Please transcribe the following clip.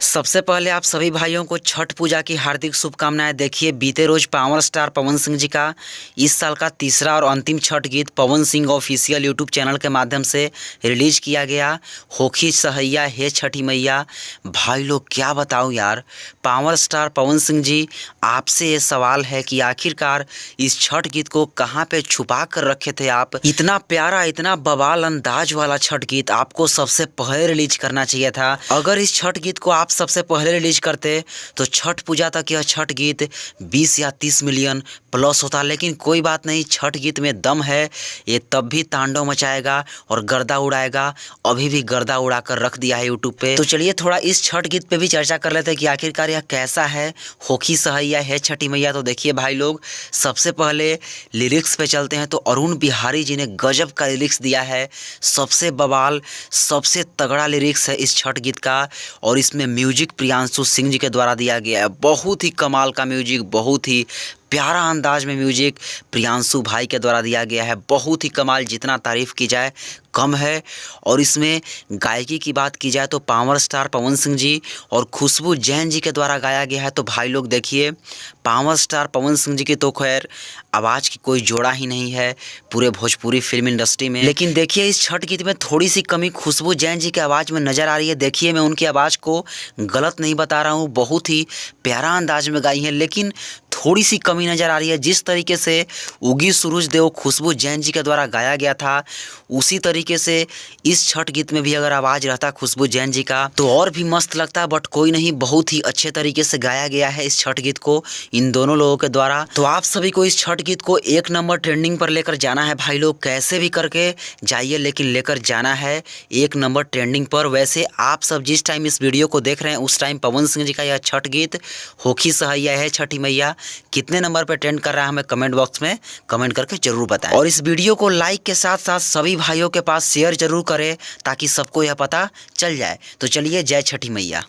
सबसे पहले आप सभी भाइयों को छठ पूजा की हार्दिक शुभकामनाएं। देखिए, बीते रोज पावर स्टार पवन सिंह जी का इस साल का तीसरा और अंतिम छठ गीत Pawan Singh official YouTube channel के माध्यम से रिलीज किया गया। होखी सहैया हे छठी मैया। भाई लोग क्या बताऊं यार, पावर स्टार पवन सिंह जी, आपसे ये सवाल है कि आखिरकार इस छठ गीत को कहाँ पे छुपा कर रखे थे आप। इतना प्यारा, इतना बवाल अंदाज वाला छठ गीत आपको सबसे पहले रिलीज करना चाहिए था। अगर इस छठ गीत को आप सबसे पहले रिलीज करते तो छठ पूजा तक यह छठ गीत 20 या 30 मिलियन प्लस होता। लेकिन कोई बात नहीं, छठ गीत में दम है, ये तब भी तांडव मचाएगा और गर्दा उड़ाएगा। अभी भी गर्दा उड़ाकर रख दिया है यूट्यूब पे। तो चलिए थोड़ा इस छठ गीत पे भी चर्चा कर लेते हैं कि आखिरकार यह कैसा है। होखी सहैया है छठी मैया। तो देखिए भाई लोग, सबसे पहले लिरिक्स पे चलते हैं तो अरुण बिहारी जी ने गजब का लिरिक्स दिया है। सबसे बवाल, सबसे तगड़ा लिरिक्स है इस छठ गीत का। और इसमें म्यूजिक प्रियांशु सिंह जी के द्वारा दिया गया है। बहुत ही कमाल का म्यूजिक, बहुत ही प्यारा अंदाज में म्यूजिक प्रियांशु भाई के द्वारा दिया गया है। बहुत ही कमाल, जितना तारीफ़ की जाए कम है। और इसमें गायकी की बात की जाए तो पावर स्टार पवन सिंह जी और खुशबू जैन जी के द्वारा गाया गया है। तो भाई लोग देखिए, पावर स्टार पवन सिंह जी की तो खैर आवाज़ की कोई जोड़ा ही नहीं है पूरे भोजपुरी फिल्म इंडस्ट्री में। लेकिन देखिए, इस छठ गीत में थोड़ी सी कमी खुशबू जैन जी की आवाज़ में नज़र आ रही है। देखिए, मैं उनकी आवाज़ को गलत नहीं बता रहा हूँ, बहुत ही प्यारा अंदाज में गाई है, लेकिन थोड़ी सी कमी नज़र आ रही है। जिस तरीके से उगी सूरज देव खुशबू जैन जी के द्वारा गाया गया था, उसी तरीके से इस छठ गीत में भी अगर आवाज़ रहता खुशबू जैन जी का तो और भी मस्त लगता। बट कोई नहीं, बहुत ही अच्छे तरीके से गाया गया है इस छठ गीत को इन दोनों लोगों के द्वारा। तो आप सभी को इस छठ गीत को 1 नंबर ट्रेंडिंग पर लेकर जाना है भाई लोग। कैसे भी करके जाइए, लेकिन लेकर जाना है 1 नंबर ट्रेंडिंग पर। वैसे आप सब जिस टाइम इस वीडियो को देख रहे हैं उस टाइम पवन सिंह जी का यह छठ गीत होखी सहैया है छठी मैया कितने नंबर पर ट्रेंड कर रहा है, हमें कमेंट बॉक्स में कमेंट करके जरूर बताएं। और इस वीडियो को लाइक के साथ साथ सभी भाइयों के पास शेयर जरूर करें ताकि सबको यह पता चल जाए। तो चलिए, जय छठी मैया।